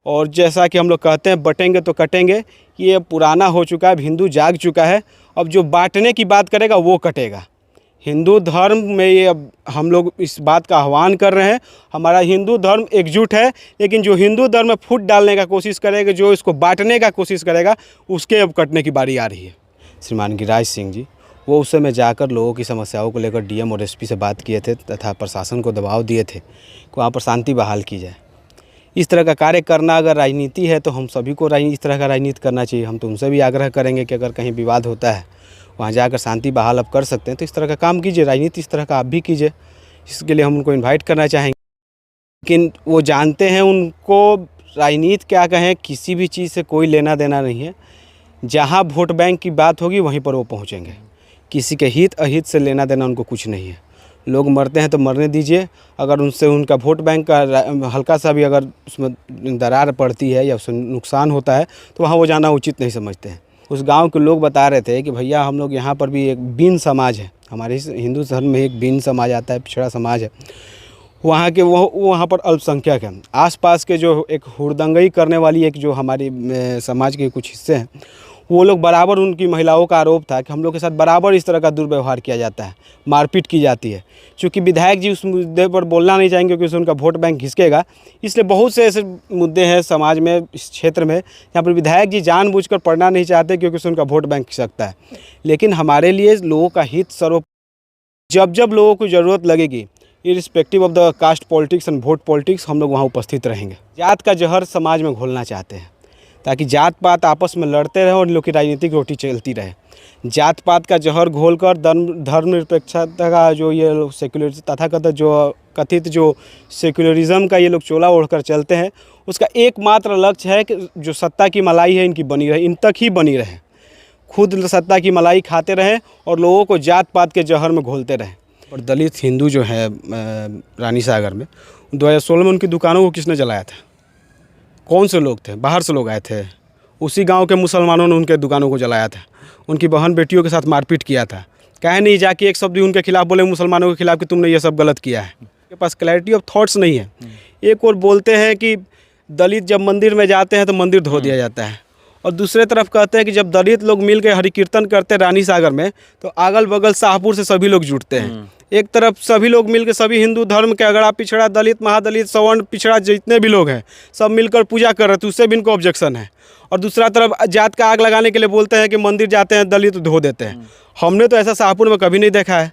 और जैसा कि हम लोग कहते हैं बटेंगे तो कटेंगे, ये पुराना हो चुका है। अब हिंदू जाग चुका है। अब जो बांटने की बात करेगा वो कटेगा। हिंदू धर्म में ये अब हम लोग इस बात का आह्वान कर रहे हैं। हमारा हिंदू धर्म एकजुट है, लेकिन जो हिंदू धर्म में फूट डालने का कोशिश करेगा, जो इसको बांटने का कोशिश करेगा, उसके अब कटने की बारी आ रही है। श्रीमान गिरिराज सिंह जी, वो उस समय जाकर लोगों की समस्याओं को लेकर डीएम और एसपी से बात किए थे तथा प्रशासन को दबाव दिए थे कि वहाँ पर शांति बहाल की जाए। इस तरह का कार्य करना अगर राजनीति है तो हम सभी को इस तरह का राजनीति करना चाहिए। हम तो उनसे भी आग्रह करेंगे कि अगर कहीं विवाद होता है वहाँ जाकर शांति बहाल आप कर सकते हैं तो इस तरह का काम कीजिए। राजनीति इस तरह का आप भी कीजिए। इसके लिए हम उनको इन्वाइट करना चाहेंगे। लेकिन वो जानते हैं, उनको राजनीति क्या कहें, किसी भी चीज़ से कोई लेना देना नहीं है। जहाँ वोट बैंक की बात होगी वहीं पर वो पहुँचेंगे। किसी के हित अहित से लेना देना उनको कुछ नहीं है। लोग मरते हैं तो मरने दीजिए। अगर उनसे उनका वोट बैंक का हल्का सा भी अगर उसमें दरार पड़ती है या उससे नुकसान होता है तो वहाँ वो जाना उचित नहीं समझते हैं। उस गांव के लोग बता रहे थे कि भैया हम लोग यहाँ पर भी एक बीन समाज है, हमारे हिंदू धर्म में एक बीन समाज आता है, पिछड़ा समाज है। वहाँ के वहाँ पर अल्पसंख्यक हैं। आसपास के जो एक हुड़दंगई करने वाली एक जो हमारी समाज के कुछ हिस्से हैं, वो लोग बराबर, उनकी महिलाओं का आरोप था कि हम लोग के साथ बराबर इस तरह का दुर्व्यवहार किया जाता है, मारपीट की जाती है। चूँकि विधायक जी उस मुद्दे पर बोलना नहीं चाहेंगे क्योंकि उससे उनका वोट बैंक घिसकेगा, इसलिए बहुत से ऐसे मुद्दे हैं समाज में, इस क्षेत्र में, जहाँ पर विधायक जी जानबूझकर पढ़ना नहीं चाहते क्योंकि उससे उनका वोट बैंक खिसकता है। लेकिन हमारे लिए लोगों का हित जब जब लोगों को ज़रूरत लगेगी, irrespective of the caste politics and vote politics, हम लोग वहाँ उपस्थित रहेंगे। जात का जहर समाज में घोलना चाहते हैं ताकि जात पात आपस में लड़ते रहे और इन लोग की राजनीतिक रोटी चलती रहे। जात पात का जहर घोलकर धर्मनिरपेक्षता का जो ये सेक्युलर तथाकथित जो कथित जो सेक्युलरिज्म का ये लोग चोला ओढ़कर चलते हैं, उसका एकमात्र लक्ष्य है कि जो सत्ता की मलाई है इनकी बनी रहे, इन तक ही बनी रहे। खुद सत्ता की मलाई खाते रहें और लोगों को जात पात के जहर में घोलते रहें। और दलित हिंदू जो है रानी सागर में 2016 में उनकी दुकानों को किसने जलाया था? कौन से लोग थे? बाहर से लोग आए थे। उसी गांव के मुसलमानों ने उनके दुकानों को जलाया था, उनकी बहन बेटियों के साथ मारपीट किया था। कहे नहीं जाके एक शब्द भी उनके खिलाफ बोले, मुसलमानों के खिलाफ, कि तुमने ये सब गलत किया है। उनके पास क्लैरिटी ऑफ थॉट्स नहीं है। एक और बोलते हैं कि दलित जब मंदिर में जाते हैं तो मंदिर धो दिया जाता है, और दूसरे तरफ कहते हैं कि जब दलित लोग मिल के हरि कीर्तन करते हैं रानी सागर में तो अगल बगल शाहपुर से सभी लोग जुटते हैं। एक तरफ सभी लोग मिलकर, सभी हिंदू धर्म के अगड़ा पिछड़ा दलित महादलित सवर्ण पिछड़ा जितने भी लोग हैं सब मिलकर पूजा कर रहे थे, उससे भी इनको ऑब्जेक्शन है। और दूसरा तरफ जात का आग लगाने के लिए बोलते हैं कि मंदिर जाते हैं दलित धो देते हैं। हमने तो ऐसा शाहपुर में कभी नहीं देखा है।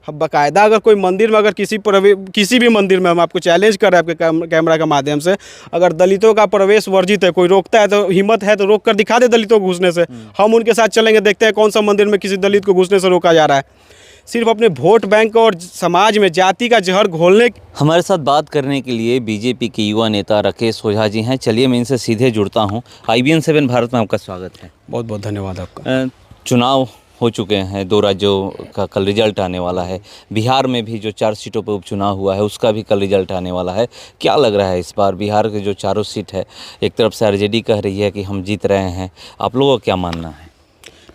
अब बाकायदा अगर कोई मंदिर में, अगर किसी भी मंदिर में, हम आपको चैलेंज कर रहे हैं आपके कैमरा के माध्यम से, अगर दलितों का प्रवेश वर्जित है, कोई रोकता है तो हिम्मत है तो रोक कर दिखा दे दलितों को घुसने से। हम उनके साथ चलेंगे, देखते हैं कौन सा मंदिर में किसी दलित को घुसने से रोका जा रहा है। सिर्फ अपने वोट बैंक और समाज में जाति का जहर घोलने। हमारे साथ बात करने के लिए बीजेपी के युवा नेता राकेश ओझा जी हैं। चलिए मैं इनसे सीधे जुड़ता हूं। IBN 7 भारत में आपका स्वागत है। बहुत बहुत धन्यवाद आपका। चुनाव हो चुके हैं, 2 राज्यों का कल रिजल्ट आने वाला है। बिहार में भी जो 4 सीटों पर उपचुनाव हुआ है उसका भी कल रिजल्ट आने वाला है। क्या लग रहा है इस बार बिहार के जो 4 सीट है, एक तरफ से RJD कह रही है कि हम जीत रहे हैं, आप लोगों का क्या मानना है?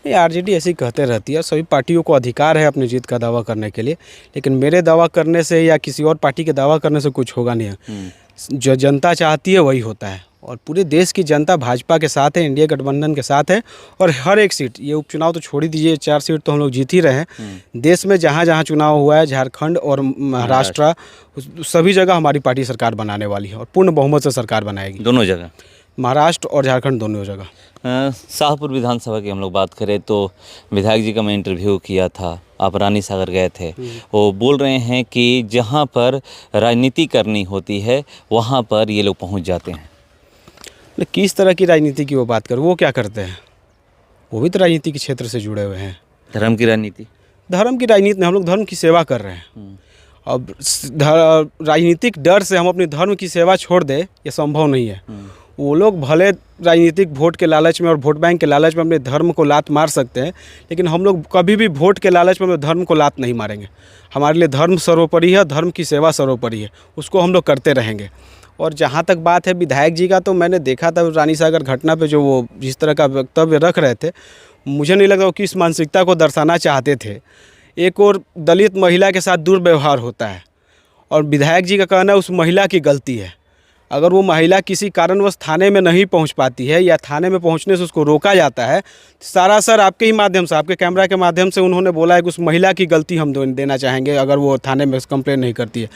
ये RJD ऐसे ही कहते रहती है। सभी पार्टियों को अधिकार है अपनी जीत का दावा करने के लिए, लेकिन मेरे दावा करने से या किसी और पार्टी के दावा करने से कुछ होगा नहीं है। जो जनता चाहती है वही होता है, और पूरे देश की जनता भाजपा के साथ है, इंडिया गठबंधन के साथ है। और हर एक सीट, ये उपचुनाव तो छोड़ ही दीजिए, 4 सीट तो हम लोग जीत ही रहे हैं। देश में जहाँ जहाँ चुनाव हुआ है, झारखंड और महाराष्ट्र, सभी जगह हमारी पार्टी सरकार बनाने वाली है और पूर्ण बहुमत से सरकार बनाएगी। दोनों जगह, महाराष्ट्र और झारखंड दोनों जगह। शाहपुर विधानसभा की हम लोग बात करें तो विधायक जी का मैं इंटरव्यू किया था, आप रानी सागर गए थे। वो बोल रहे हैं कि जहाँ पर राजनीति करनी होती है वहाँ पर ये लोग पहुँच जाते हैं। किस तरह की राजनीति की वो बात कर, वो क्या करते हैं? वो भी तो राजनीति के क्षेत्र से जुड़े हुए हैं। धर्म की राजनीति? धर्म की राजनीति में हम लोग धर्म की सेवा कर रहे हैं। अब राजनीतिक डर से हम अपने धर्म की सेवा छोड़ दें, ये संभव नहीं है। वो लोग भले राजनीतिक वोट के लालच में और वोट बैंक के लालच में अपने धर्म को लात मार सकते हैं, लेकिन हम लोग कभी भी वोट के लालच में अपने धर्म को लात नहीं मारेंगे। हमारे लिए धर्म सर्वोपरि है, धर्म की सेवा सर्वोपरि है, उसको हम लोग करते रहेंगे। और जहाँ तक बात है विधायक जी का, तो मैंने देखा था रानी सागर घटना पे जो वो जिस तरह का वक्तव्य रख रहे थे, मुझे नहीं लगता वो किस मानसिकता को दर्शाना चाहते थे। एक और दलित महिला के साथ दुर्व्यवहार होता है और विधायक जी का कहना है उस महिला की गलती है। अगर वो महिला किसी कारणवश थाने में नहीं पहुंच पाती है या थाने में पहुंचने से उसको रोका जाता है, सारा सर आपके ही माध्यम से, आपके कैमरा के माध्यम से उन्होंने बोला है कि उस महिला की गलती हम देना चाहेंगे अगर वो थाने में कंप्लेंट नहीं करती है।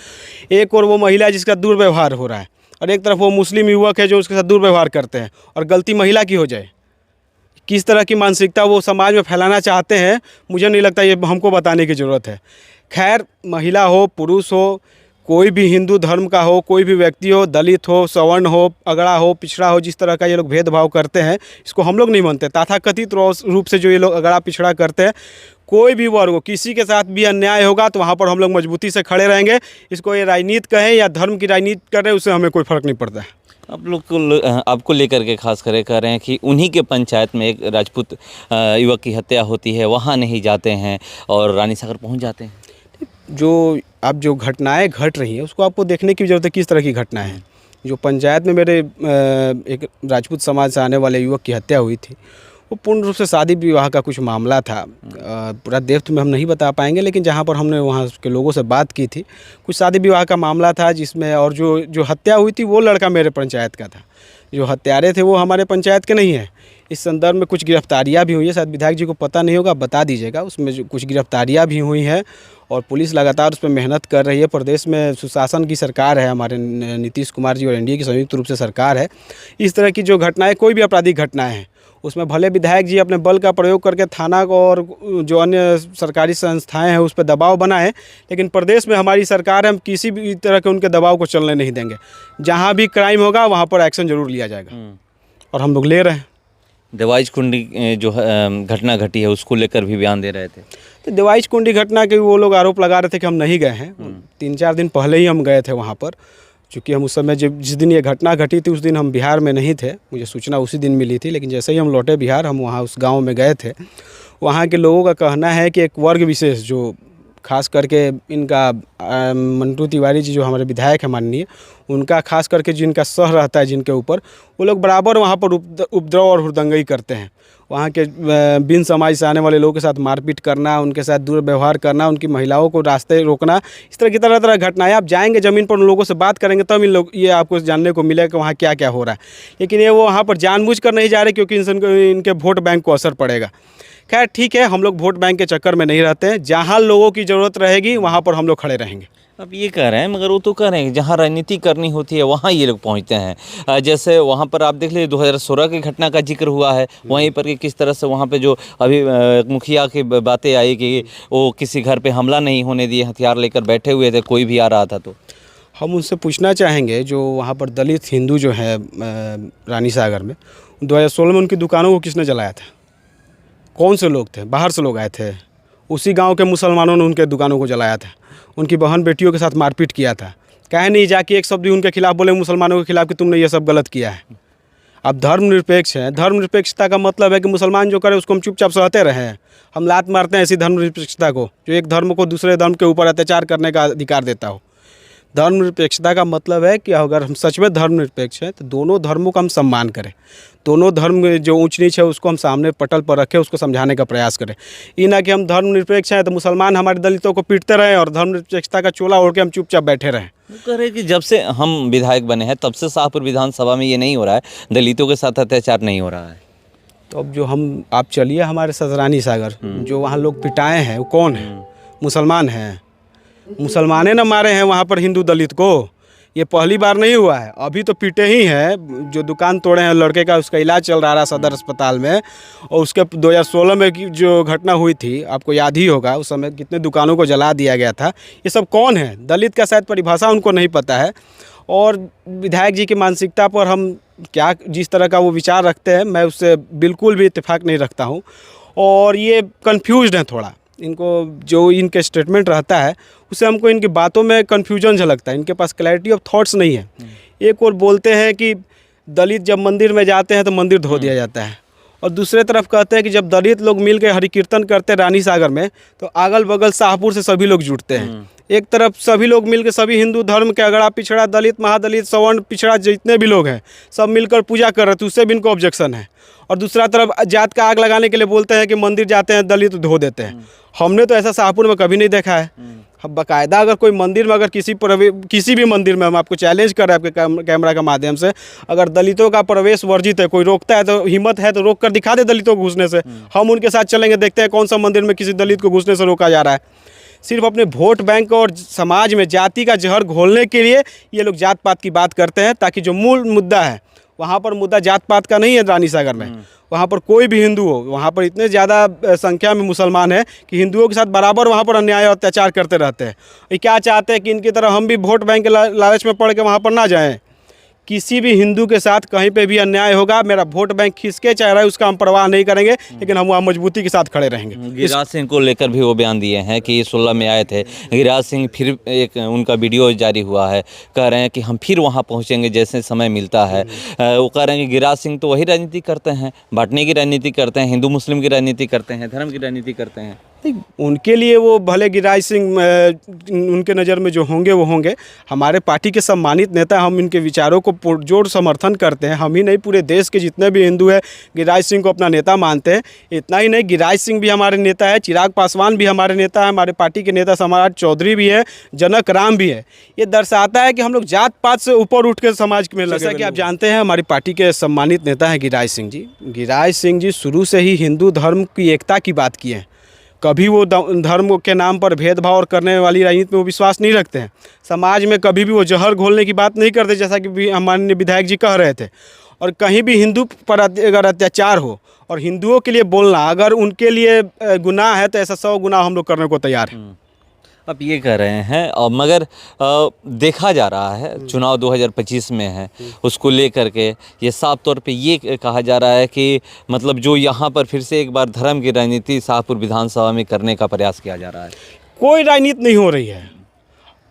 एक और वो महिला जिसका दुर्व्यवहार हो रहा है और एक तरफ वो मुस्लिम युवक है जो उसके साथ दुर्व्यवहार करते हैं और गलती महिला की हो जाए। किस तरह की मानसिकता वो समाज में फैलाना चाहते हैं, मुझे नहीं लगता ये हमको बताने की ज़रूरत है। खैर, महिला हो, पुरुष हो, कोई भी हिंदू धर्म का हो, कोई भी व्यक्ति हो, दलित हो, सवर्ण हो, अगड़ा हो, पिछड़ा हो, जिस तरह का ये लोग भेदभाव करते हैं, इसको हम लोग नहीं मानते। तथाकथित रूप से जो ये लोग अगड़ा पिछड़ा करते हैं, कोई भी वर्ग हो, किसी के साथ भी अन्याय होगा तो वहाँ पर हम लोग मजबूती से खड़े रहेंगे। इसको ये राजनीति कहें या धर्म की राजनीति करें, उससे हमें कोई फ़र्क नहीं पड़ता है। आप लोग को आपको लेकर के खास कर कह रहे हैं कि उन्हीं के पंचायत में एक राजपूत युवक की हत्या होती है, वहाँ नहीं जाते हैं और रानी सागर पहुँच जाते हैं। जो अब जो घटनाएं घट रही हैं उसको आपको देखने की ज़रूरत है, किस तरह की घटनाएं हैं। जो पंचायत में मेरे एक राजपूत समाज से आने वाले युवक की हत्या हुई थी, वो पूर्ण रूप से शादी विवाह का कुछ मामला था। पूरा डेप्थ में हम नहीं बता पाएंगे, लेकिन जहाँ पर हमने वहाँ के लोगों से बात की थी, कुछ शादी विवाह का मामला था जिसमें, और जो हत्या हुई थी वो लड़का मेरे पंचायत का था। जो हत्यारे थे वो हमारे पंचायत के नहीं हैं। इस संदर्भ में कुछ गिरफ्तारियां भी हुई है, शायद विधायक जी को पता नहीं होगा, बता दीजिएगा। उसमें जो कुछ गिरफ्तारियां भी हुई हैं और पुलिस लगातार उस पर मेहनत कर रही है। प्रदेश में सुशासन की सरकार है, हमारे नीतीश कुमार जी और एनडीए की संयुक्त रूप से सरकार है। इस तरह की जो घटनाएं, कोई भी आपराधिक घटनाएं हैं, उसमें भले विधायक जी अपने बल का प्रयोग करके थाना को और जो अन्य सरकारी संस्थाएं हैं उस पर दबाव बनाएं, लेकिन प्रदेश में हमारी सरकार है, हम किसी भी तरह के उनके दबाव को चलने नहीं देंगे। जहां भी क्राइम होगा वहां पर एक्शन जरूर लिया जाएगा और हम लोग ले रहे हैं। देवाइच कुंडी जो घटना घटी है उसको लेकर भी बयान दे रहे थे। तो देवाइच कुंडी घटना के वो लोग आरोप लगा रहे थे कि हम नहीं गए हैं। 3-4 दिन पहले ही हम गए थे वहाँ पर, चूँकि हम उस समय जिस दिन ये घटना घटी थी उस दिन हम बिहार में नहीं थे। मुझे सूचना उसी दिन मिली थी, लेकिन जैसे ही हम लौटे बिहार, हम वहाँ उस गांव में गए थे। वहाँ के लोगों का कहना है कि एक वर्ग विशेष, जो खास करके इनका मंटू तिवारी जी जो हमारे विधायक हैं माननीय, उनका खास करके जिनका सह रहता है जिनके ऊपर, वो लोग बराबर वहाँ पर उपद्रव और हुड़दंगई करते हैं। वहाँ के बिन समाज से आने वाले लोगों के साथ मारपीट करना, उनके साथ दुर्व्यवहार करना, उनकी महिलाओं को रास्ते रोकना, इस तरह की तरह घटनाएं। आप जाएंगे ज़मीन पर, उन लोगों से बात करेंगे तब ये आपको जानने को मिलेगा कि वहाँ क्या क्या हो रहा है। लेकिन ये वो वहाँ पर जानबूझकर नहीं जा रहे क्योंकि इनके वोट बैंक को असर पड़ेगा। खैर ठीक है, हम लोग वोट बैंक के चक्कर में नहीं रहते हैं। जहाँ लोगों की ज़रूरत रहेगी वहाँ पर हम लोग खड़े रहेंगे। अब ये कह रहे हैं, मगर वो तो कह रहे हैं जहाँ राजनीति करनी होती है वहाँ ये लोग पहुँचते हैं। जैसे वहाँ पर आप देख लीजिए 2016 की घटना का जिक्र हुआ है, वहीं पर कि किस तरह से वहाँ पे जो अभी मुखिया की बातें आई कि वो किसी घर पे हमला नहीं होने दिए, हथियार लेकर बैठे हुए थे, कोई भी आ रहा था। तो हम उनसे पूछना चाहेंगे, जो वहाँ पर दलित हिंदू जो है रानी सागर में, 2016 में उनकी दुकानों को किसने जलाया था? कौन से लोग थे? बाहर से लोग आए थे। उसी गांव के मुसलमानों ने उनके दुकानों को जलाया था, उनकी बहन बेटियों के साथ मारपीट किया था। कहे नहीं जाके एक शब्द भी उनके खिलाफ बोले, मुसलमानों के खिलाफ, कि तुमने ये सब गलत किया है। अब धर्मनिरपेक्ष है, धर्मनिरपेक्षता का मतलब है कि मुसलमान जो करे उसको हम चुपचाप सहते रहें। हम लात मारते हैं ऐसी धर्मनिरपेक्षता को, जो एक धर्म को दूसरे धर्म के ऊपर अत्याचार करने का अधिकार देता हो। धर्मनिरपेक्षता का मतलब है कि अगर हम सच में धर्मनिरपेक्ष हैं तो दोनों धर्मों का हम सम्मान करें, दोनों धर्म में जो ऊंच नीच है उसको हम सामने पटल पर रखें, उसको समझाने का प्रयास करें। ये ना कि हम धर्मनिरपेक्ष हैं तो मुसलमान हमारे दलितों को पीटते रहें और धर्मनिरपेक्षता का चोला ओढ़ के हम चुपचाप बैठे रहें। वो कह रहे हैं कि जब से हम विधायक बने हैं तब से शाहपुर विधानसभा में ये नहीं हो रहा है, दलितों के साथ अत्याचार नहीं हो रहा है। तो अब जो आप चलिए हमारे सतरानी सागर, जो वहाँ लोग पिटाए हैं वो कौन है? मुसलमान हैं। मुसलमाने न मारे हैं वहाँ पर हिंदू दलित को। ये पहली बार नहीं हुआ है, अभी तो पीटे ही हैं। जो दुकान तोड़े हैं लड़के का, उसका इलाज चल रहा सदर अस्पताल में। और उसके 2016 में जो घटना हुई थी, आपको याद ही होगा, उस समय कितने दुकानों को जला दिया गया था। ये सब कौन है? दलित का शायद परिभाषा उनको नहीं पता है। और विधायक जी की मानसिकता पर हम क्या, जिस तरह का वो विचार रखते हैं, मैं उससे बिल्कुल भी इत्तेफाक नहीं रखता हूँ। और ये कन्फ्यूज्ड हैं थोड़ा, इनको जो इनके स्टेटमेंट रहता है उससे हमको इनकी बातों में कन्फ्यूजन झलकता है। इनके पास क्लैरिटी ऑफ थॉट्स नहीं है। एक और बोलते हैं कि दलित जब मंदिर में जाते हैं तो मंदिर धो दिया जाता है, और दूसरे तरफ कहते हैं कि जब दलित लोग मिल के हरि कीर्तन करते हैं रानी सागर में तो अगल बगल शाहपुर से सभी लोग जुटते हैं। एक तरफ सभी लोग मिलकर सभी हिंदू धर्म के अगड़ा पिछड़ा दलित महादलित सवर्ण पिछड़ा जितने भी लोग हैं सब मिलकर पूजा कर रहे थे, उससे भी इनको ऑब्जेक्शन है। और दूसरा तरफ जात का आग लगाने के लिए बोलते हैं कि मंदिर जाते हैं दलित धो देते हैं। हमने तो ऐसा शाहपुर में कभी नहीं देखा है। अब बाकायदा अगर कोई मंदिर में अगर किसी भी मंदिर में हम आपको चैलेंज कर रहे हैं आपके कैमरा के माध्यम से, अगर दलितों का प्रवेश वर्जित है, कोई रोकता है तो हिम्मत है तो रोक कर दिखा दे दलितों को घुसने से, हम उनके साथ चलेंगे, देखते हैं कौन सा मंदिर में किसी दलित को घुसने से रोका जा रहा है। सिर्फ अपने वोट बैंक और समाज में जाति का जहर घोलने के लिए ये लोग जात पात की बात करते हैं, ताकि जो मूल मुद्दा है वहाँ पर मुद्दा जात पात का नहीं है। रानी सागर में वहाँ पर कोई भी हिंदू हो, वहाँ पर इतने ज़्यादा संख्या में मुसलमान हैं कि हिंदुओं के साथ बराबर वहाँ पर अन्याय और अत्याचार करते रहते हैं। ये क्या चाहते हैं कि इनकी तरह हम भी वोट बैंक के लालच में पड़ के वहाँ पर ना जाएं। किसी भी हिंदू के साथ कहीं पे भी अन्याय होगा, मेरा वोट बैंक खिसके चाह रहा है उसका हम परवाह नहीं करेंगे, लेकिन हम वहाँ मजबूती के साथ खड़े रहेंगे। गिरिराज सिंह को लेकर भी वो बयान दिए हैं कि 16 में आए थे गिरिराज सिंह, फिर एक उनका वीडियो जारी हुआ है, कह रहे हैं कि हम फिर वहाँ पहुँचेंगे जैसे समय मिलता है। वो कह रहे हैं कि गिरिराज सिंह तो वही राजनीति करते हैं, बांटने की राजनीति करते हैं, हिंदू मुस्लिम की राजनीति करते हैं, धर्म की राजनीति करते हैं। उनके लिए वो भले गिरिराज सिंह उनके नज़र में जो होंगे वो होंगे, हमारे पार्टी के सम्मानित नेता, हम इनके विचारों को पुरजोर समर्थन करते हैं। हम ही नहीं, पूरे देश के जितने भी हिंदू हैं गिरिराज सिंह को अपना नेता मानते हैं। इतना ही नहीं, गिरिराज सिंह भी हमारे नेता है, चिराग पासवान भी हमारे नेता है, हमारे पार्टी के नेता सम्राट चौधरी भी है, जनक राम भी है। ये दर्शाता है कि हम लोग जात पात से ऊपर उठ के समाज में लगे। जैसा कि आप जानते हैं हमारी पार्टी के सम्मानित नेता हैं गिरिराज सिंह जी। गिरिराज सिंह जी शुरू से ही हिंदू धर्म की एकता की बात की है। कभी वो धर्म के नाम पर भेदभाव और करने वाली राजनीति में वो विश्वास नहीं रखते हैं। समाज में कभी भी वो जहर घोलने की बात नहीं करते, जैसा कि हमारे विधायक जी कह रहे थे। और कहीं भी हिंदू पर अगर अत्याचार हो और हिंदुओं के लिए बोलना अगर उनके लिए गुनाह है, तो ऐसा 100 गुनाह हम लोग करने को तैयार हैं। अब ये कह रहे हैं, और मगर देखा जा रहा है चुनाव 2025 में है, उसको लेकर के ये साफ तौर पे ये कहा जा रहा है कि मतलब जो यहाँ पर फिर से एक बार धर्म की राजनीति शाहपुर विधानसभा में करने का प्रयास किया जा रहा है। कोई राजनीति नहीं हो रही है।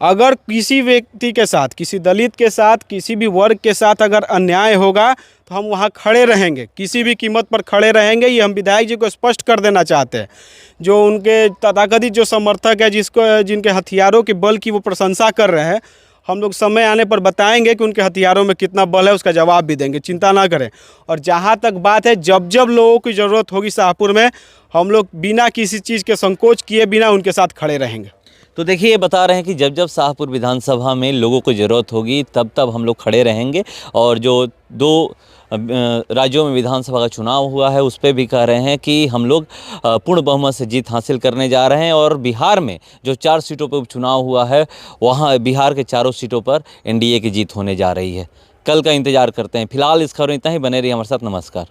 अगर किसी व्यक्ति के साथ, किसी दलित के साथ, किसी भी वर्ग के साथ अगर अन्याय होगा तो हम वहाँ खड़े रहेंगे, किसी भी कीमत पर खड़े रहेंगे। ये हम विधायक जी को स्पष्ट कर देना चाहते हैं। जो उनके तथाकथित जो समर्थक है, जिनके हथियारों के बल की वो प्रशंसा कर रहे हैं, हम लोग समय आने पर बताएंगे कि उनके हथियारों में कितना बल है, उसका जवाब भी देंगे, चिंता ना करें। और जहाँ तक बात है, जब जब लोगों की ज़रूरत होगी शाहपुर में, हम लोग बिना किसी चीज़ के संकोच किए बिना उनके साथ खड़े रहेंगे। तो देखिए, ये बता रहे हैं कि जब जब शाहपुर विधानसभा में लोगों को ज़रूरत होगी तब तब हम लोग खड़े रहेंगे। और जो 2 राज्यों में विधानसभा का चुनाव हुआ है उस पर भी कह रहे हैं कि हम लोग पूर्ण बहुमत से जीत हासिल करने जा रहे हैं। और बिहार में जो 4 सीटों पर उपचुनाव हुआ है, वहाँ बिहार के 4 सीटों पर एनडीए की जीत होने जा रही है। कल का इंतज़ार करते हैं। फिलहाल इस खबर में इतना ही। बने रहिए हमारे साथ। नमस्कार।